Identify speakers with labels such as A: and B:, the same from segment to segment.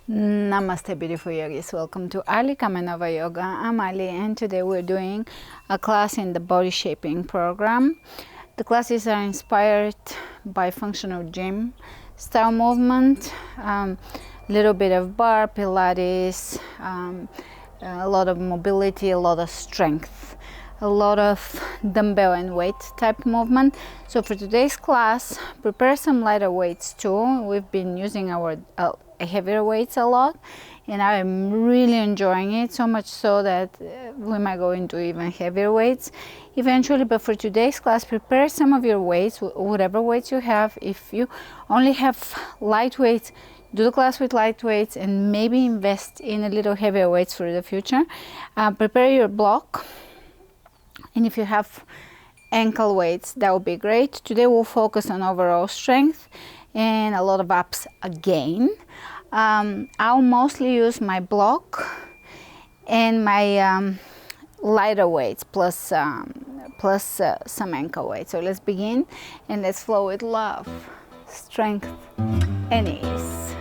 A: Namaste, beautiful yogis. Welcome to Ali Kamenova Yoga. I'm Ali, and today we're doing a class in the body shaping program. The classes are inspired by functional gym style movement, little bit of bar, Pilates, a lot of mobility, a lot of strength, a lot of dumbbell and weight type movement. So for today's class, prepare some lighter weights too. We've been using our heavier weights a lot, and I'm really enjoying it, so much so that we might go into even heavier weights eventually. But for today's class, prepare some of your weights, whatever weights you have. If you only have light weights, do the class with light weights and maybe invest in a little heavier weights for the future. Prepare your block, and if you have ankle weights, that would be great. Today we'll focus on overall strength and a lot of abs again. I'll mostly use my block and my lighter weights plus some ankle weights. So let's begin, and let's flow with love, strength, and ease.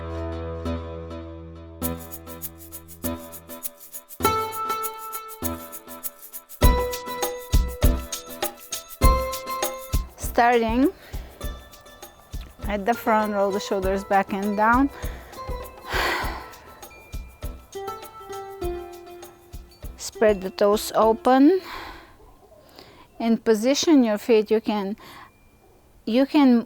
A: Starting at the front, roll the shoulders back and down. Spread the toes open and position your feet. You can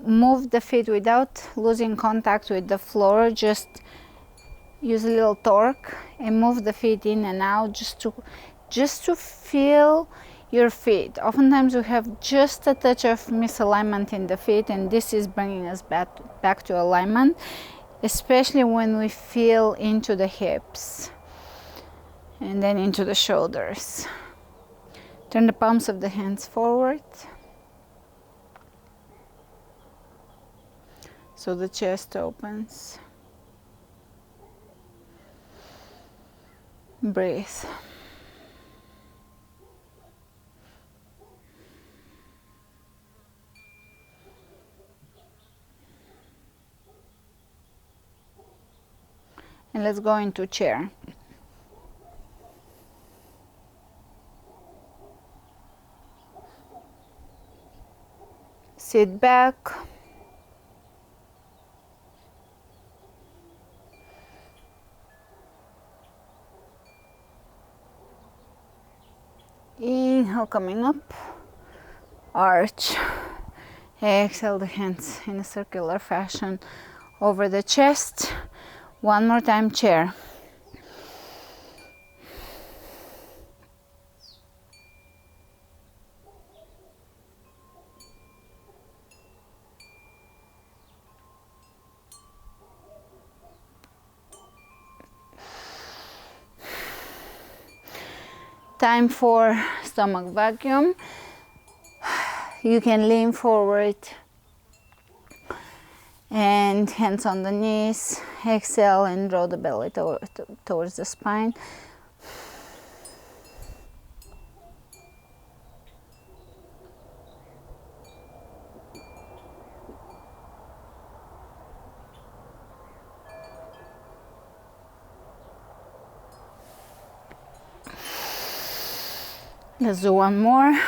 A: move the feet without losing contact with the floor. Just use a little torque and move the feet in and out, just to feel your feet. Oftentimes we have just a touch of misalignment in the feet, and this is bringing us back to alignment, especially when we feel into the hips and then into the shoulders. Turn the palms of the hands forward so the chest opens. Breathe. And let's go into chair. Sit back. Inhale, coming up. Arch. Exhale the hands in a circular fashion over the chest. One more time, chair. Time for stomach vacuum. You can lean forward and hands on the knees. Exhale and draw the belly towards the spine. Let's do one more.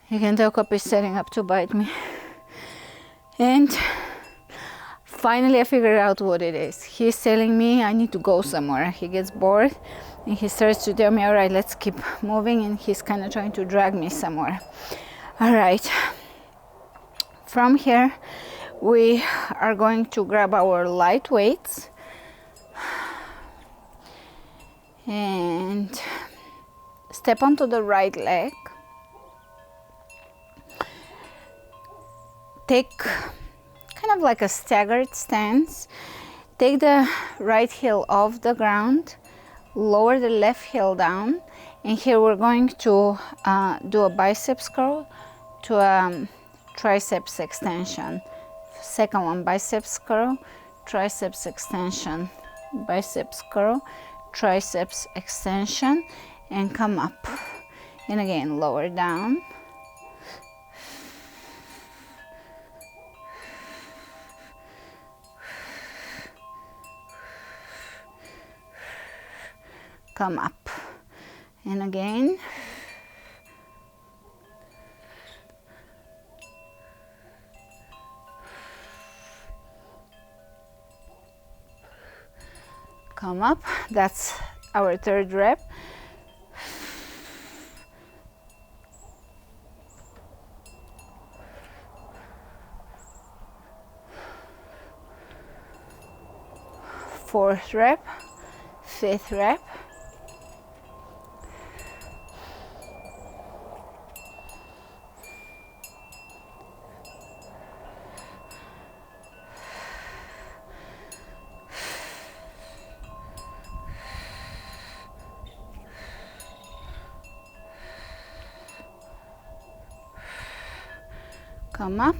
A: You can tell Copy is setting up to bite me. And finally I figured out what it is. He's telling me I need to go somewhere. He gets bored and he starts to tell me, all right, let's keep moving, and he's kind of trying to drag me somewhere. All right. From here, we are going to grab our light weights and step onto the right leg. Take kind of like a staggered stance. Take the right heel off the ground, lower the left heel down, And here we're going to do a biceps curl to a triceps extension. Second one, biceps curl, triceps extension, biceps curl, triceps extension, and come up. And again, lower down. Come up. And again. Come up. That's our third rep. Fourth rep, fifth rep. Come up.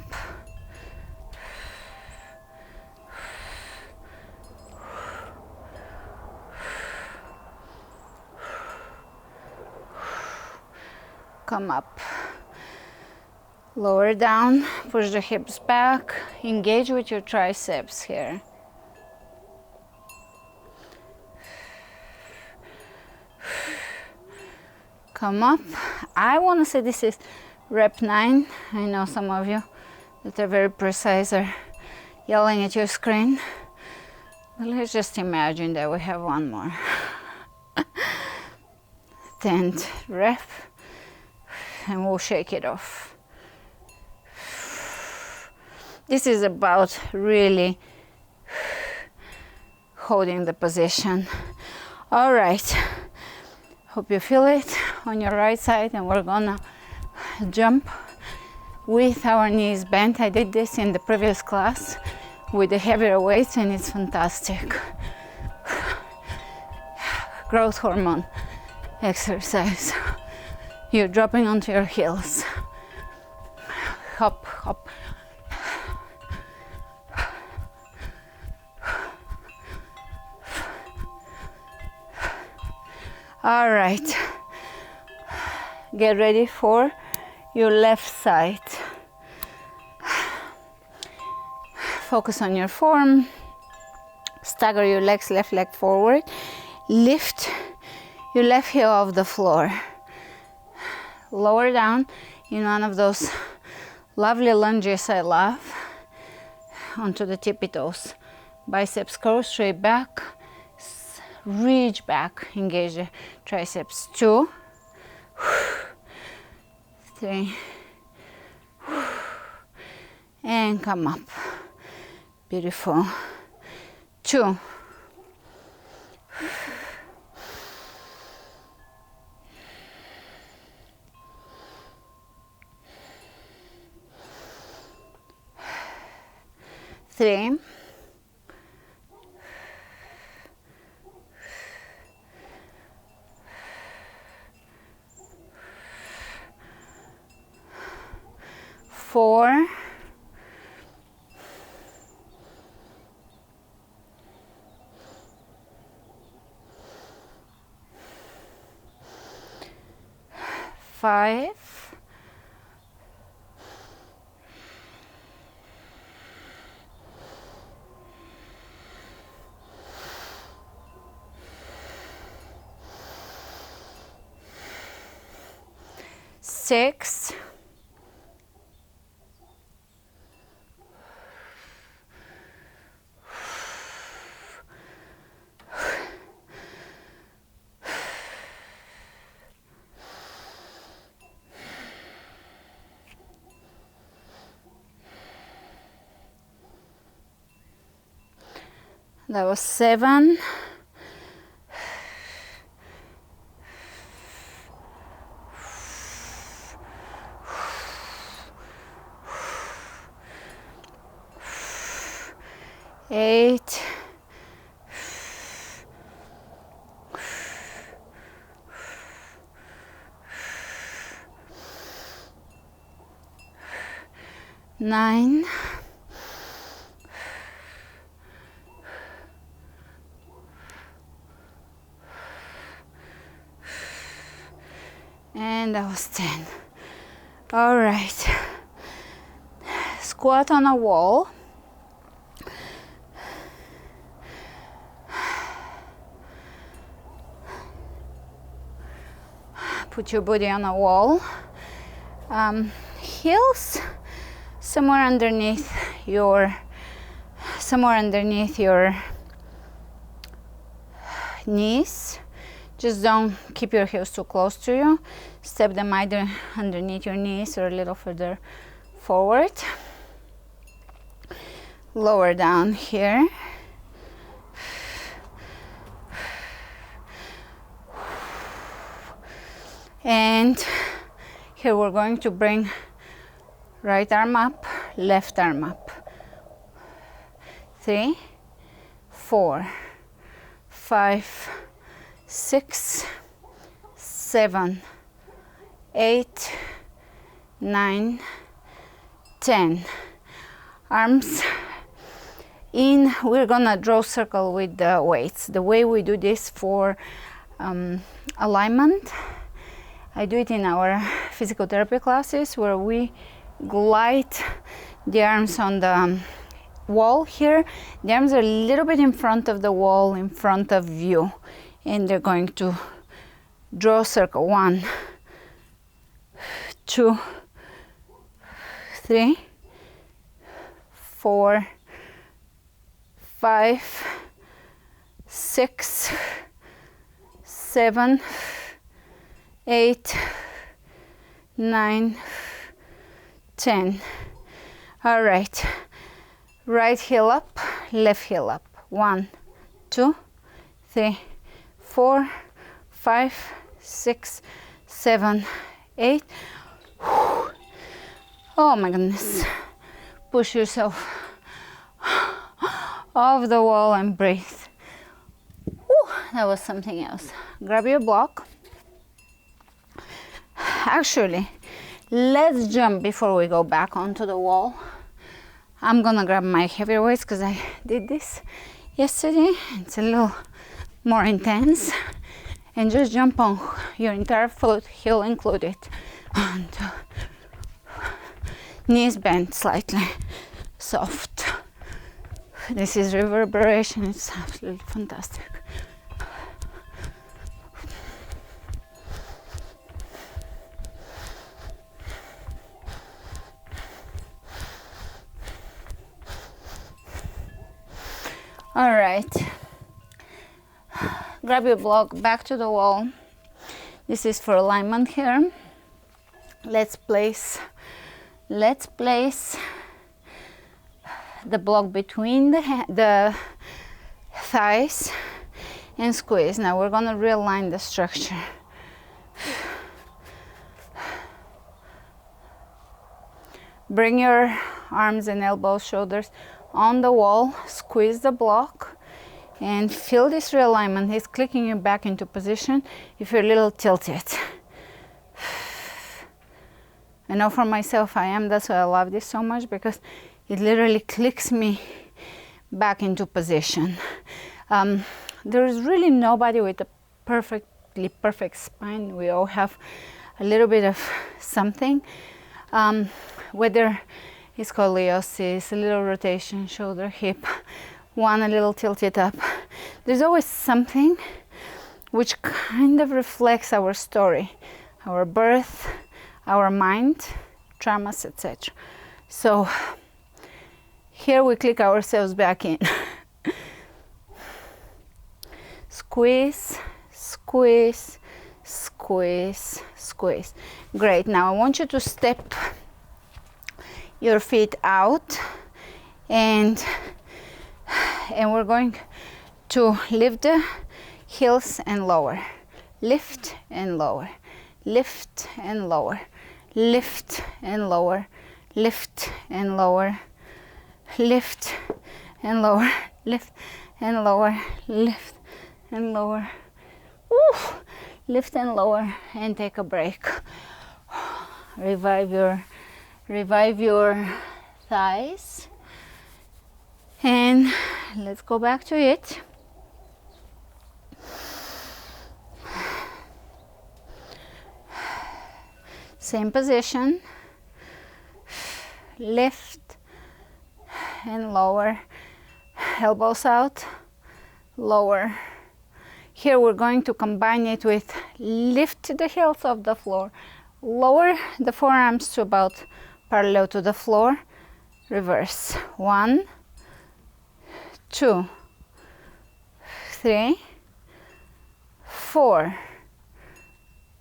A: Come up. Lower down, push the hips back, engage with your triceps here. Come up. I want to say this is rep 9. I know some of you that are very precise are yelling at your screen. But let's just imagine that we have one more. 10th rep. And we'll shake it off. This is about really holding the position. All right. Hope you feel it on your right side, and we're gonna jump with our knees bent. I did this in the previous class with the heavier weights, and it's fantastic. Growth hormone exercise. You're dropping onto your heels. Hop, hop. All right. Get ready for your left side. Focus on your form. Stagger your legs, left leg forward. Lift your left heel off the floor. Lower down in one of those lovely lunges I love onto the tippy toes. Biceps curl straight back, reach back, engage the triceps. 2, 3, and come up. Beautiful. 2, 3, 4, 5, 6, 7, 8, 9, 9, and that was 10. All right, squat on a wall. Put your body on a wall. Heels somewhere underneath your knees. Just don't keep your heels too close to you. Step them either underneath your knees or a little further forward. Lower down here. And here we're going to bring right arm up, left arm up. 3, 4, 5, 6, 7, 8, 9, 10. Arms in. We're gonna draw circle with the weights. The way we do this for alignment, I do it in our physical therapy classes, where we glide the arms on the wall here. The arms are a little bit in front of the wall, in front of you, and they're going to draw a circle. 1, 2, 3, 4, 5, 6, 7, 8, 9, 10. All right, right heel up, left heel up. 1, 2, 3, 4, 5, 6, 7, 8. Oh my goodness. Push yourself off the wall and breathe. Whew, that was something else. Grab your block. Actually, let's jump before we go back onto the wall. I'm gonna grab my heavier weights because I did this yesterday. It's a little more intense. And just jump on your entire foot, heel included. 1, 2. Knees bent slightly, soft. This is reverberation. It's absolutely fantastic. All right, grab your block, back to the wall. This is for alignment here. Let's place the block between the thighs and squeeze. Now we're gonna realign the structure. Bring your arms and elbows, shoulders on the wall, squeeze the block, and feel this realignment. It's clicking you back into position if you're a little tilted. I know for myself I am, that's why I love this so much, because it literally clicks me back into position. There is really nobody with a perfectly perfect spine. We all have a little bit of something, whether it's scoliosis, a little rotation, shoulder, hip, one a little tilted up. There's always something which kind of reflects our story, our birth, our mind, traumas, etc. So here we click ourselves back in. Squeeze, squeeze, squeeze, squeeze. Great. Now I want you to step your feet out, and we're going to lift the heels and lower. Lift and lower. Lift and lower. Lift and lower. Lift and lower. Lift and lower. Lift and lower. Lift and lower. Woo! Lift and lower, and take a break. Revive your thighs. And let's go back to it. Same position. Lift and lower. Elbows out, lower. Here we're going to combine it with lift the heels off the floor. Lower the forearms to about parallel to the floor. Reverse. 1, 2, 3, 4,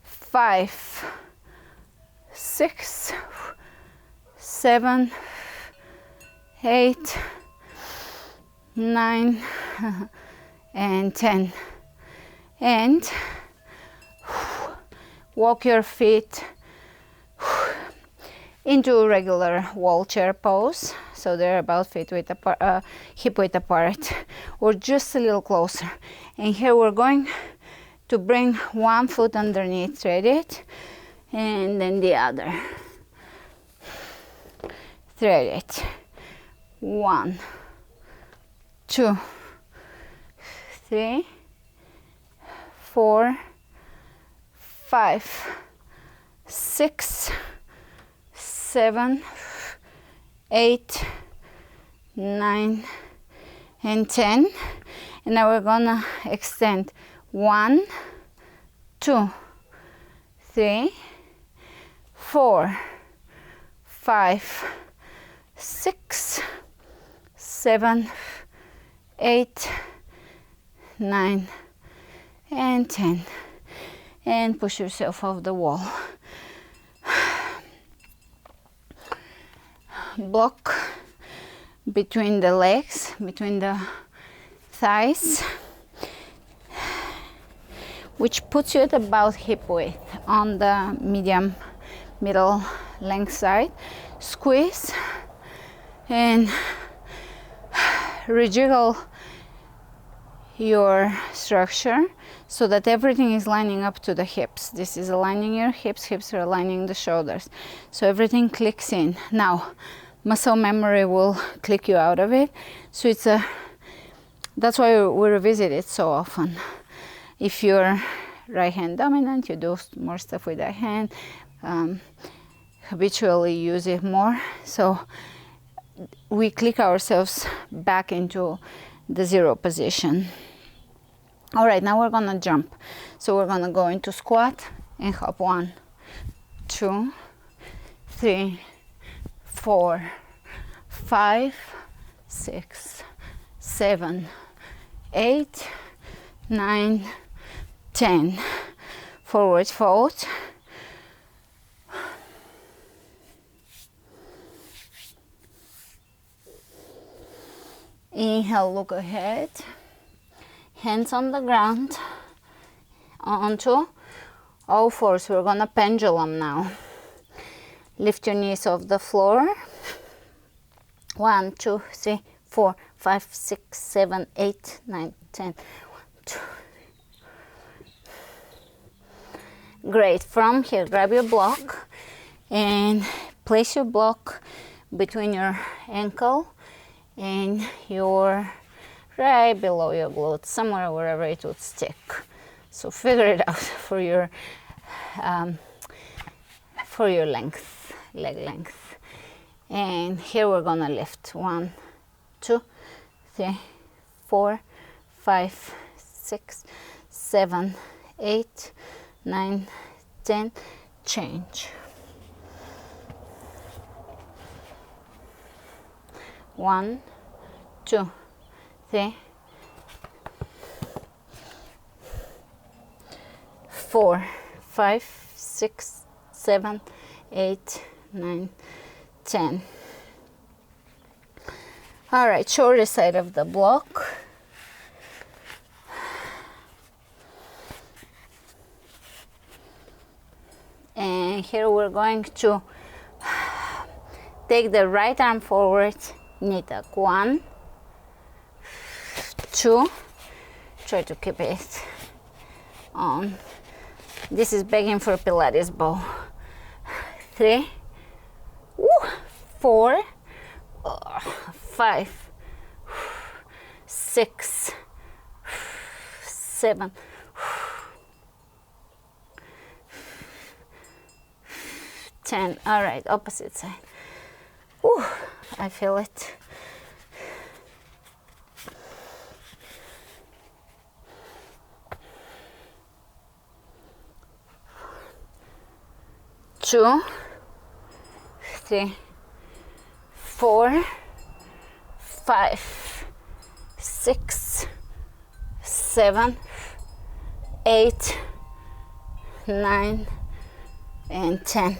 A: 5, 6, 7, 8, 9, and 10. And walk your feet into regular wall chair pose, so they're about feet width apart, hip width apart, or just a little closer. And here we're going to bring one foot underneath, thread it, and then the other. Thread it. 1, 2, 3, 4, 5, 6, 7, 8, 9, and 10. And now we're gonna extend 1, 2, 3, 4, 5, 6, 7, 8, 9, and 10. And push yourself off the wall. Block between the legs, between the thighs, which puts you at about hip width on the middle length side. Squeeze and rejiggle your structure so that everything is lining up to the hips. This is aligning your hips, hips are aligning the shoulders. So everything clicks in. Now, muscle memory will click you out of it. So that's why we revisit it so often. If you're right hand dominant, you do more stuff with that hand, habitually use it more. So we click ourselves back into the zero position. All right, now we're gonna jump. So we're gonna go into squat and hop. 1, 2, 3, 4, 5, 6, 7, 8, 9, 10. Forward fold. Inhale, look ahead. Hands on the ground. Onto all fours. We're gonna pendulum now. Lift your knees off the floor. 1, 2, 3, 4, 5, 6, 7, 8, 9, 10. 1, 2. Great. From here, grab your block and place your block between your ankle and your right below your glute, somewhere wherever it would stick. So figure it out for your length, leg length. And here we're gonna lift. 1, 2, 3, 4, 5, 6, 7, 8, 9, 10. Change. 1, 2, 3, 4, 5, 6, 7, 8, 9, 10. All right, shoulder side of the block. And here we're going to take the right arm forward, knee tuck. 1, 2, try to keep it on. This is begging for Pilates bow. 3, 4, 5, 6, 7, 10. All right, opposite side. Whew, I feel it. Two, 3, 4, 5, 6, 7, 8, 9, and 10.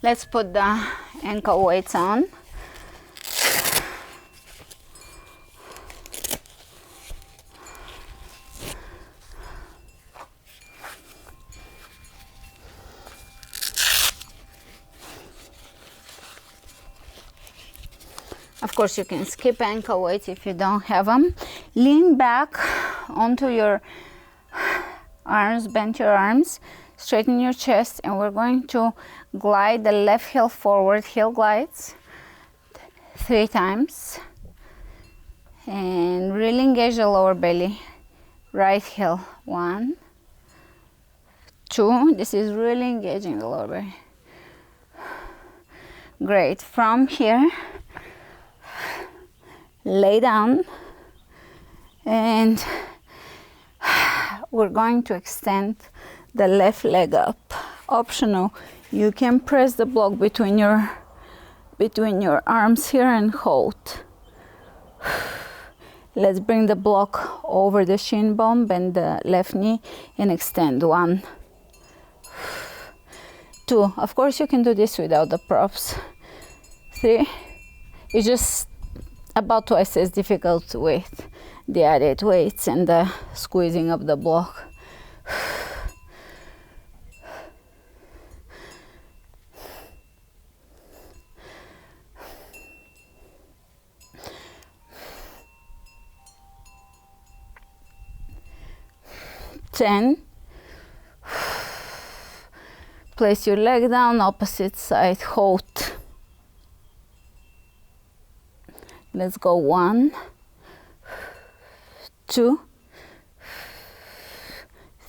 A: Let's put the ankle weights on. Of course, you can skip ankle weights if you don't have them. Lean back onto your arms, bend your arms, straighten your chest, and we're going to glide the left heel forward, heel glides 3 times. And really engage the lower belly. Right heel, 1, 2. This is really engaging the lower belly. Great. From here, lay down, and we're going to extend the left leg up. Optional, you can press the block between your arms here and hold. Let's bring the block over the shin bone, bend the left knee, and extend. 1, 2. Of course, you can do this without the props. 3. It's just about twice as difficult with the added weights and the squeezing of the block. Ten. Place your leg down, opposite side, hold. Let's go. 1, 2,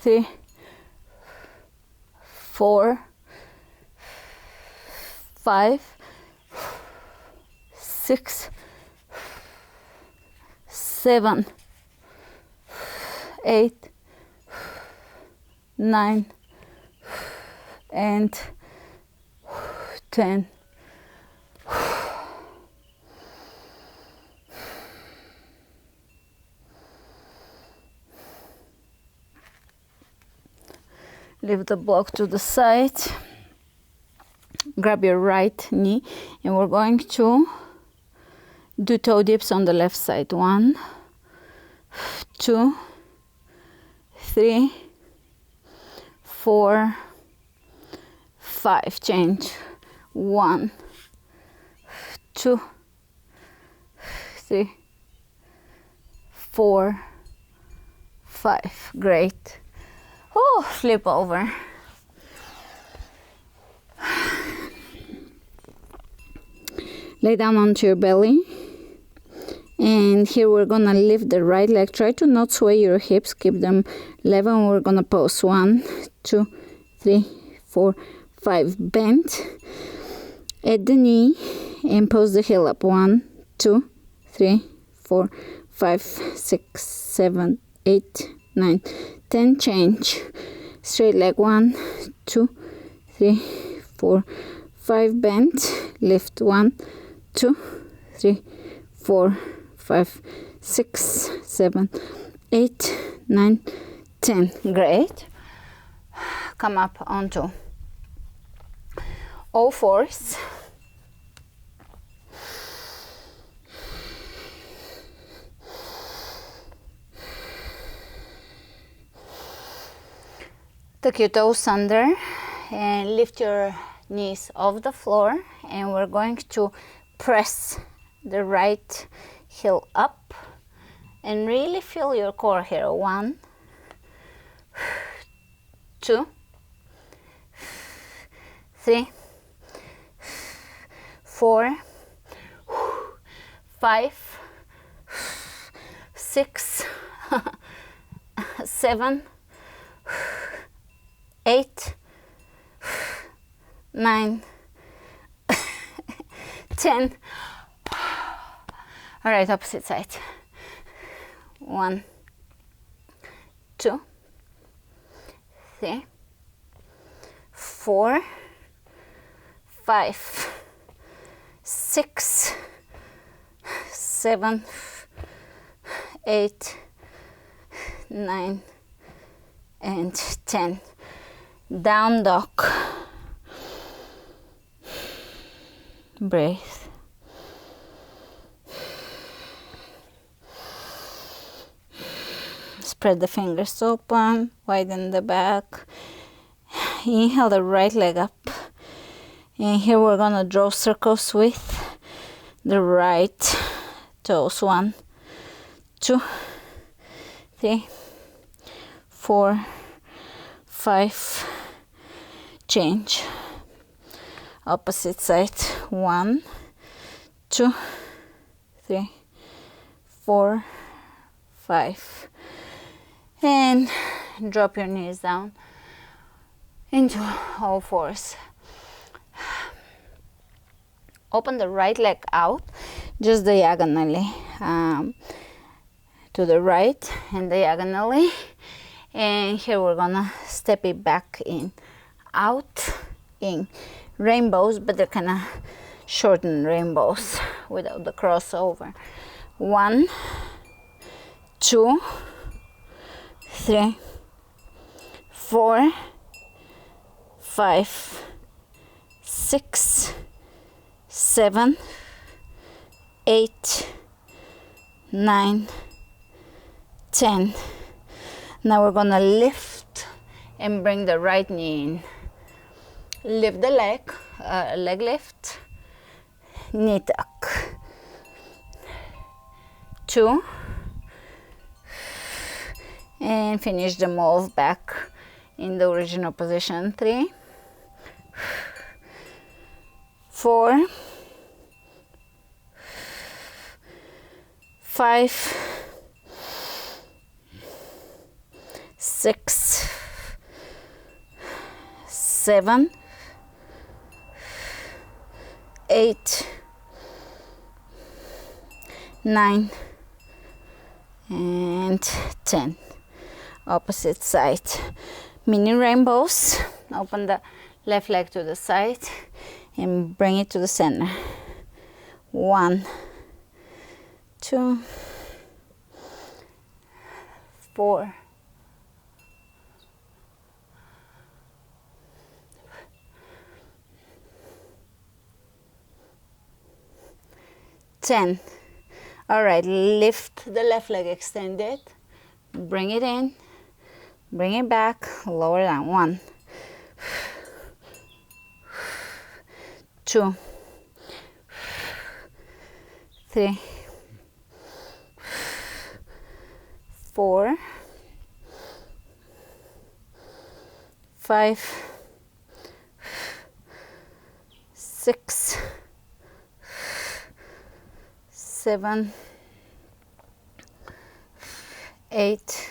A: 3, 4, 5, 6, 7, 8, 9, and 10. Leave the block to the side. Grab your right knee, and we're going to do toe dips on the left side. 1, 2, 3, 4, 5. Change. 1, 2, 3, 4, 5. Great. Oh, flip over. Lay down onto your belly. And here we're gonna lift the right leg. Try to not sway your hips. Keep them level. We're gonna pose. 1, 2, 3, 4, 5. Bend at the knee and pose the heel up. 1, 2, 3, 4, 5, 6, 7, 8, 9, 10. Change. Straight leg. 1, 2, 3, 4, 5. Bend. Lift. 1, 2, 3, 4, 5, 6, 7, 8, 9, 10. Great. Come up onto all fours. Tuck your toes under and lift your knees off the floor, and we're going to press the right heel up and really feel your core here. 1, 2, 3, 4, 5, 6, 7, 8, 9, 10. All right, opposite side. 1, 2, 3, 4, 5, 6, 7, 8, 9, and 10. Down dog. Breathe. Spread the fingers open, widen the back. Inhale the right leg up. And here we're gonna draw circles with the right toes. 1, 2, 3, 4, 5. Change. Opposite side. 1, 2, 3, 4, 5. And drop your knees down into all fours. Open the right leg out, just diagonally to the right and diagonally. And here we're gonna step it back in, out, in. Rainbows, but they're kind of shortened rainbows without the crossover. 1, 2, 3, 4, 5, 6, 7, 8, 9, 10. Now we're gonna lift and bring the right knee in. Lift the leg, leg lift, knee tuck. 2, and finish the move back in the original position. 3, 4, 5, 6, 7, 8, 9, and 10. Opposite side. Mini rainbows. Open the left leg to the side and bring it to the center. 1, 2, 4, 10. All right, lift the left leg extended, bring it in, bring it back, lower down. 1, 2, 3, 4, 5, 6, 7, 8,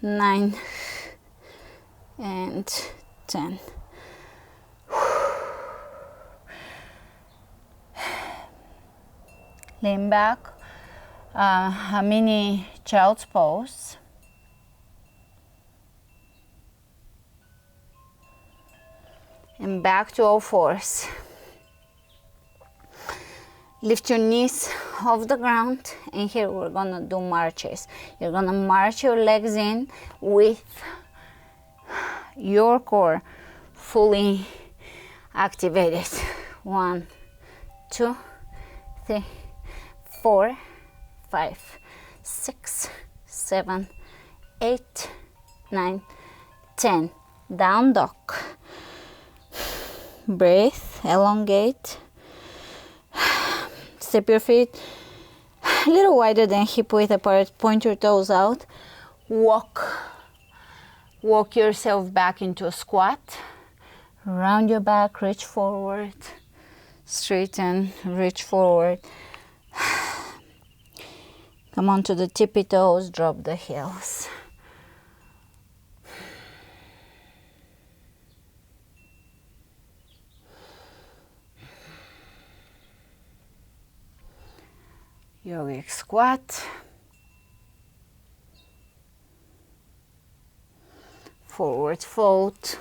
A: 9, and 10. Lean back, a mini child's pose. And back to all fours. Lift your knees off the ground, and here we're gonna do marches. You're gonna march your legs in with your core fully activated. 1, 2, 3, 4, 5, 6, 7, 8, 9, 10. Down dog. Breathe, elongate. Step your feet a little wider than hip width apart. Point your toes out. Walk Walk yourself back into a squat. Round your back, reach forward. Straighten, reach forward. Come on to the tippy toes, drop the heels. Yogic squat. Forward fold.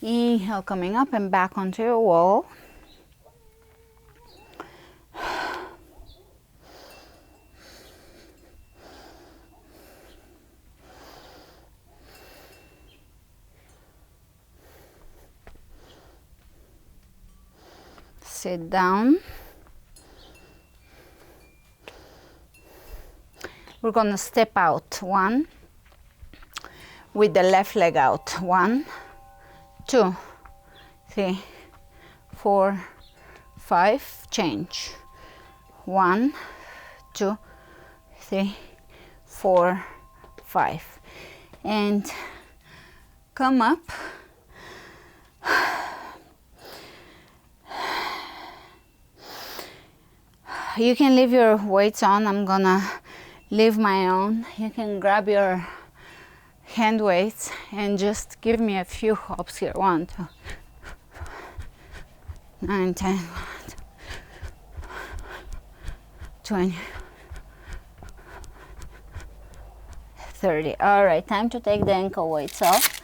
A: Inhale, coming up and back onto your wall. Sit down. We're gonna step out. 1, with the left leg out. 1, 2, 3, 4, 5. Change. 1, 2, 3, 4, 5. And come up. You can leave your weights on. I'm gonna leave my own. You can grab your hand weights and just give me a few hops here. 1, 2, 9, 10, 20, 30. All right, time to take the ankle weights off.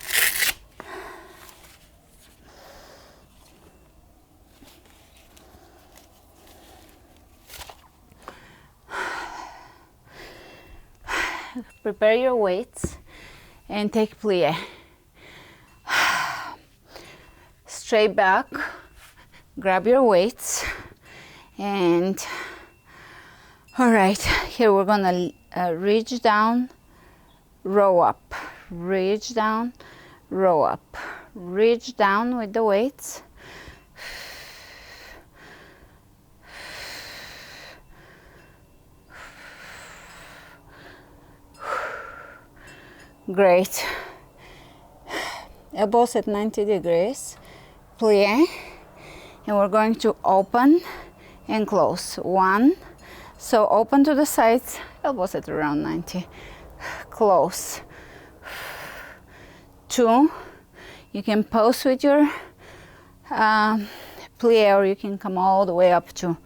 A: Prepare your weights and take plie. Straight back, grab your weights, and all right, here we're gonna reach down, row up, reach down, row up, reach down with the weights. Great. Elbows at 90 degrees, plie, and we're going to open and close. 1, so open to the sides, elbows at around 90, close. 2, you can pose with your plie, or you can come all the way up to,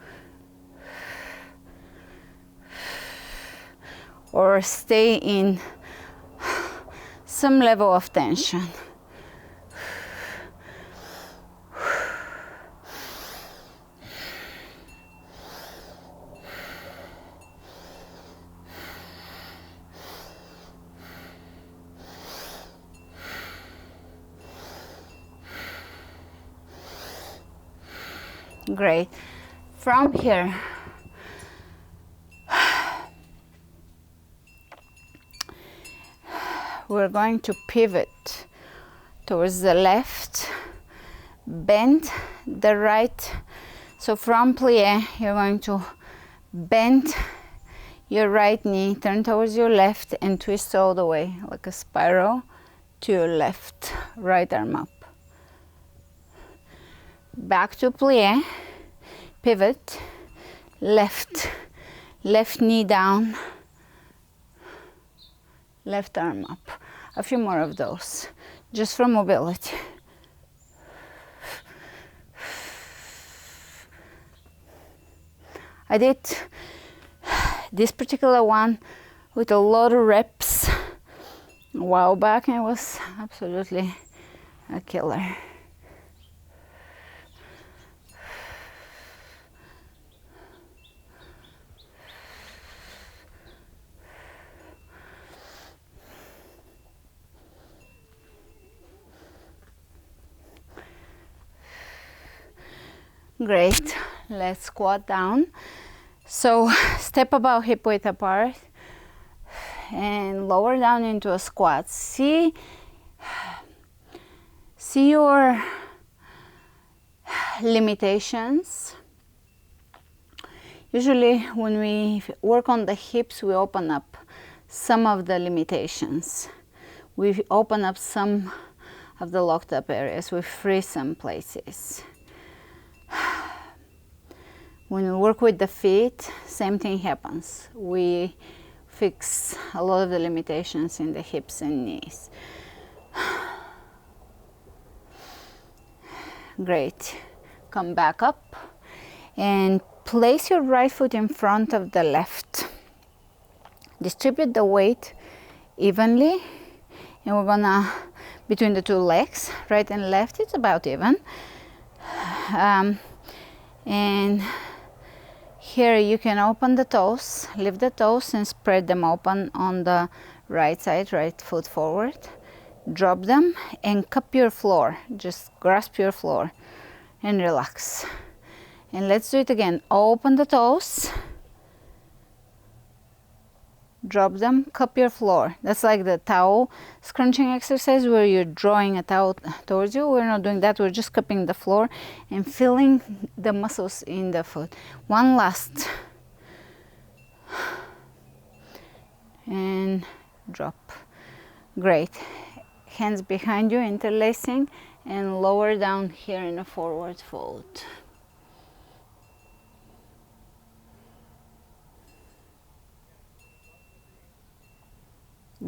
A: or stay in some level of tension. Great. From here, we're going to pivot towards the left, bend the right. So from plie, you're going to bend your right knee, turn towards your left, and twist all the way like a spiral to your left. Right arm up. Back to plie, pivot, left knee down, left arm up. A few more of those, just for mobility. I did this particular one with a lot of reps a while back, and it was absolutely a killer. Great. Let's squat down. So step above hip width apart and lower down into a squat. See your limitations. Usually when we work on the hips, we open up some of the limitations. We open up some of the locked up areas. We free some places. When we work with the feet, same thing happens. We fix a lot of the limitations in the hips and knees. Great. Come back up and place your right foot in front of the left. Distribute the weight evenly, and we're gonna, between the two legs, right and left, it's about even. And here you can open the toes, lift the toes and spread them open on the right side, right foot forward. Drop them and cup your floor. Just grasp your floor and relax. And let's do it again. Open the toes. Drop them, cup your floor. That's like the towel scrunching exercise where you're drawing a towel towards you. We're not doing that. We're just cupping the floor and feeling the muscles in the foot. One last. And drop. Great. Hands behind you, interlacing, and lower down here in a forward fold.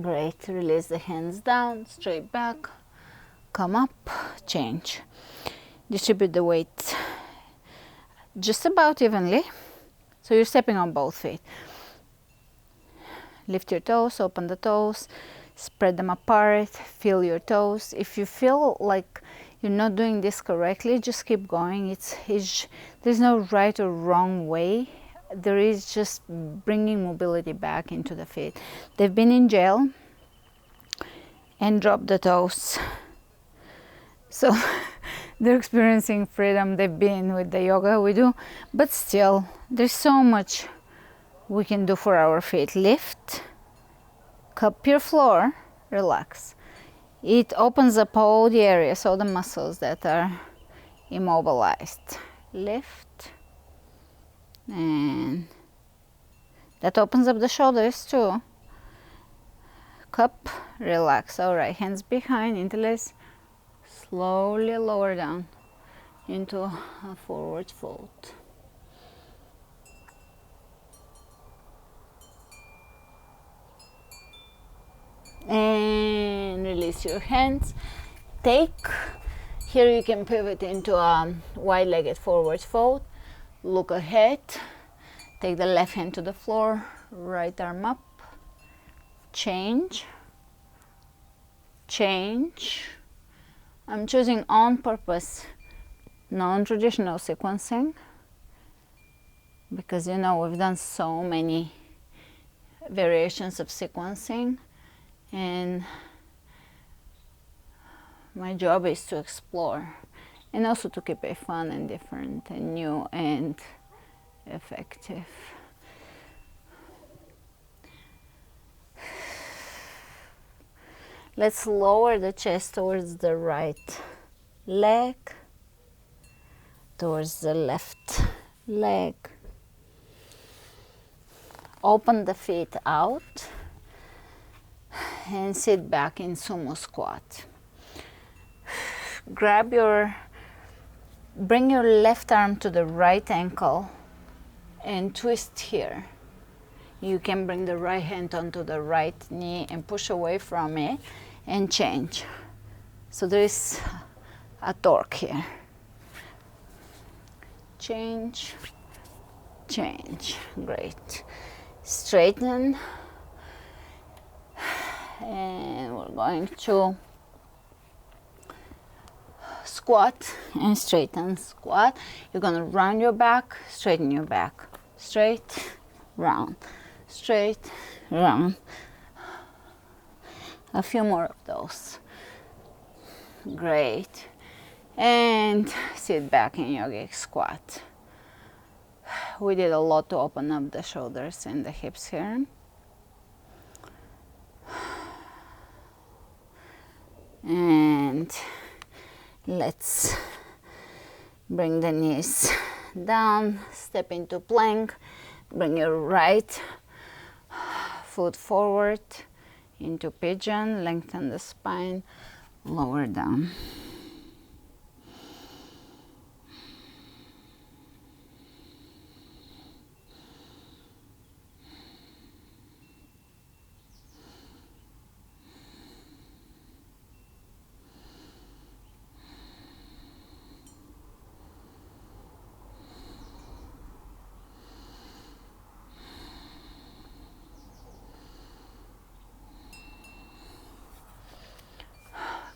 A: Great. Release the hands down, straight back, come up, change. Distribute the weight just about evenly. So you're stepping on both feet. Lift your toes, open the toes, spread them apart, feel your toes. If you feel like you're not doing this correctly, just keep going. There's no right or wrong way. There is just bringing mobility back into the feet. They've been in jail and dropped the toes. So they're experiencing freedom. They've been with the yoga we do, but still there's so much we can do for our feet. Lift, cup your floor, relax. It opens up all the areas, all the muscles that are immobilized. Lift, and that opens up the shoulders too. Cup, relax. All right, hands behind, interlace. Slowly lower down into a forward fold. And release your hands. Here you can pivot into a wide-legged forward fold. Look ahead. Take the left hand to the floor, right arm up. Change. Change. I'm choosing on purpose non-traditional sequencing because we've done so many variations of sequencing, and my job is to explore and also to keep it fun and different and new and effective. Let's lower the chest towards the right leg, towards the left leg. Open the feet out and sit back in sumo squat. Bring your left arm to the right ankle and twist here. You can bring the right hand onto the right knee and push away from it and change. So there is a torque here. Change, change. Great. Straighten. And we're going to squat and straighten. Squat. You're going to round your back, straighten your back. Straight, round. Straight, round. A few more of those. Great. And sit back in yogic squat. We did a lot to open up the shoulders and the hips here. And let's bring the knees down, step into plank, bring your right foot forward, into pigeon, lengthen the spine, lower down.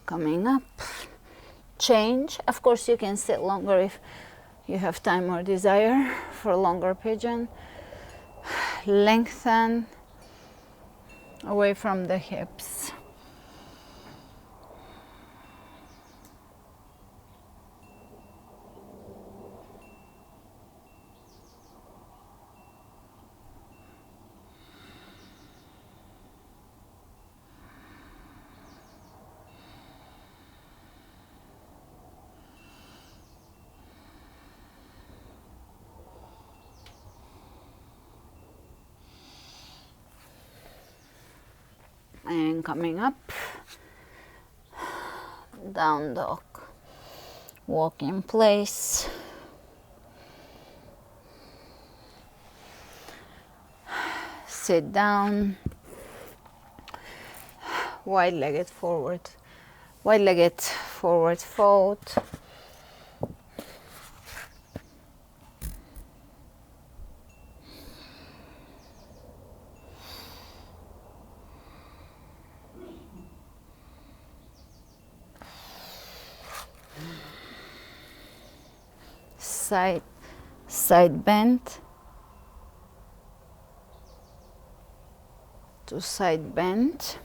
A: Coming up, change. Of course, you can sit longer if you have time or desire for a longer pigeon. Lengthen away from the hips. And coming up, down dog, walk in place, sit down, wide-legged forward fold, side bend to side bend,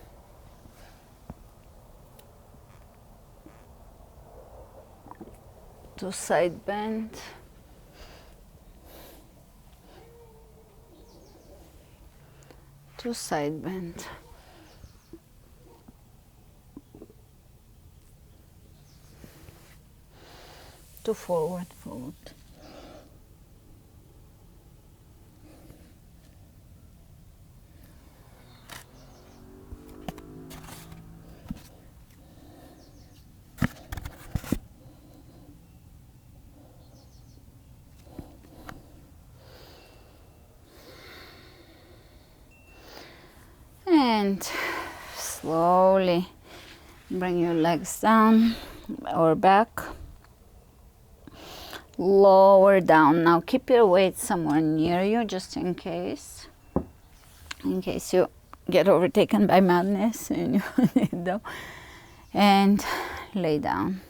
A: to side bend, to side bend. To forward fold. And slowly bring your legs down or back. Lower down. Now keep your weight somewhere near you, just in case you get overtaken by madness and you need them. And lay down.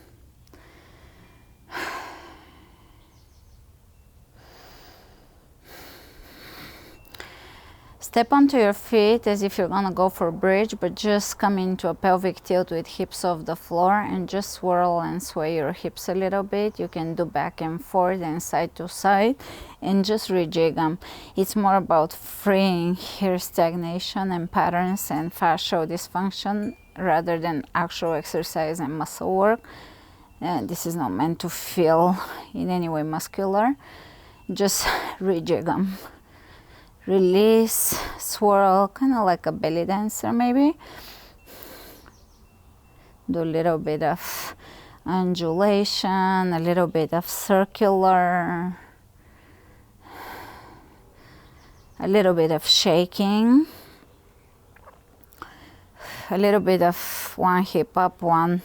A: Step onto your feet as if you're gonna go for a bridge, but just come into a pelvic tilt with hips off the floor and just swirl and sway your hips a little bit. You can do back and forth and side to side and just rejig them. It's more about freeing hair stagnation and patterns and fascial dysfunction rather than actual exercise and muscle work. This is not meant to feel in any way muscular. Just rejig them. Release, swirl, kind of like a belly dancer maybe. Do a little bit of undulation, a little bit of circular, a little bit of shaking, a little bit of one hip up, one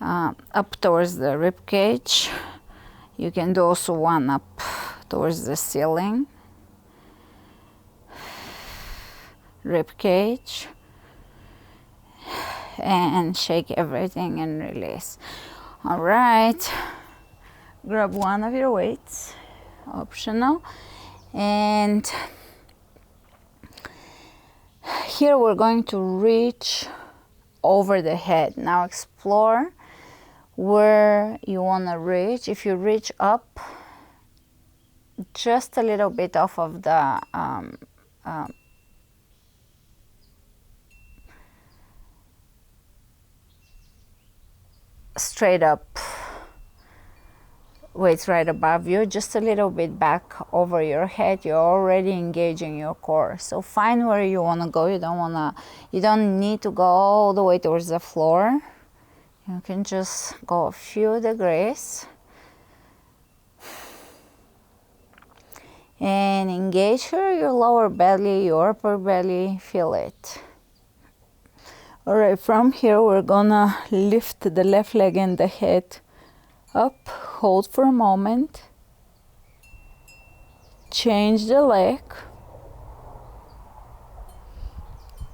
A: up towards the rib cage. You can do also one up towards the ceiling. Rib cage, and shake everything and release. All right, grab one of your weights, optional, and here we're going to reach over the head. Now explore where you want to reach. If you reach up just a little bit off of the straight up weights right above you, just a little bit back over your head. You're already engaging your core. So find where you want to go. You don't need to go all the way towards the floor. You can just go a few degrees and engage here your lower belly, your upper belly. Feel it. All right, from here we're gonna lift the left leg and the head up. Hold for a moment. Change the leg.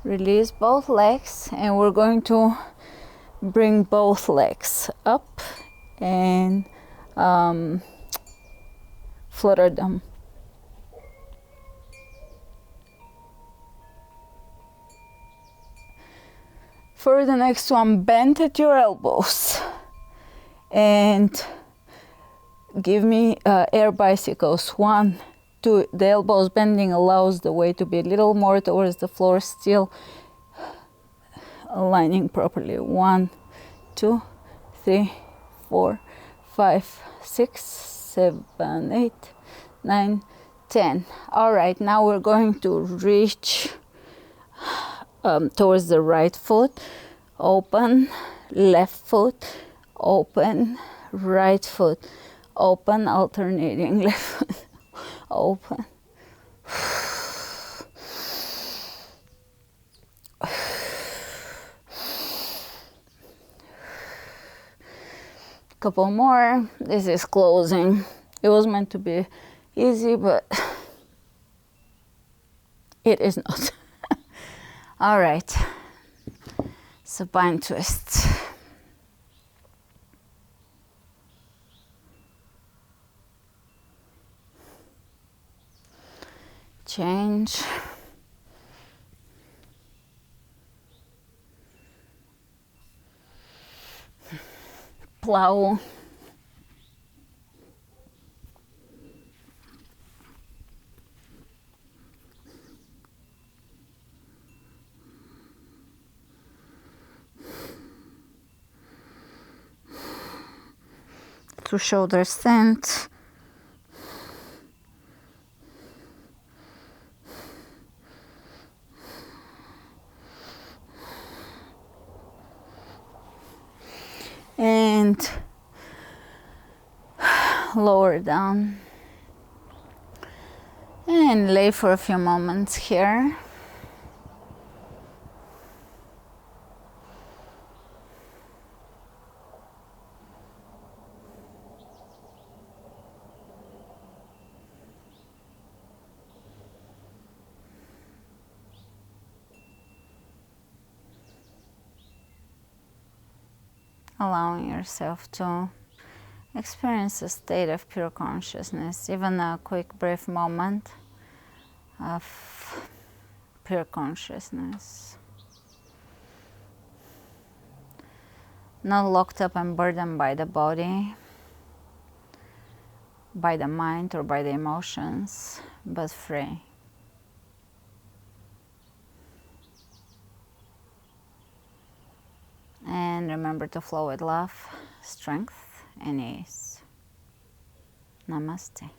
A: Release both legs, and we're going to bring both legs up and flutter them. For the next one, bend at your elbows and give me air bicycles. 1, 2. The elbows bending allows the weight to be a little more towards the floor, still aligning properly. 1, 2, 3, 4, 5, 6, 7, 8, 9, 10. All right, now we're going to reach towards the right foot. Open, left foot, open, right foot, open, alternating left foot, open. Couple more. This is closing. It was meant to be easy, but it is not. All right, supine twist. Change. Plow. To shoulder stand. And lower down. And lay for a few moments here. Allowing yourself to experience a state of pure consciousness, even a quick brief moment of pure consciousness. Not locked up and burdened by the body, by the mind or by the emotions, but free. And remember to flow with love, strength, and ease. Namaste.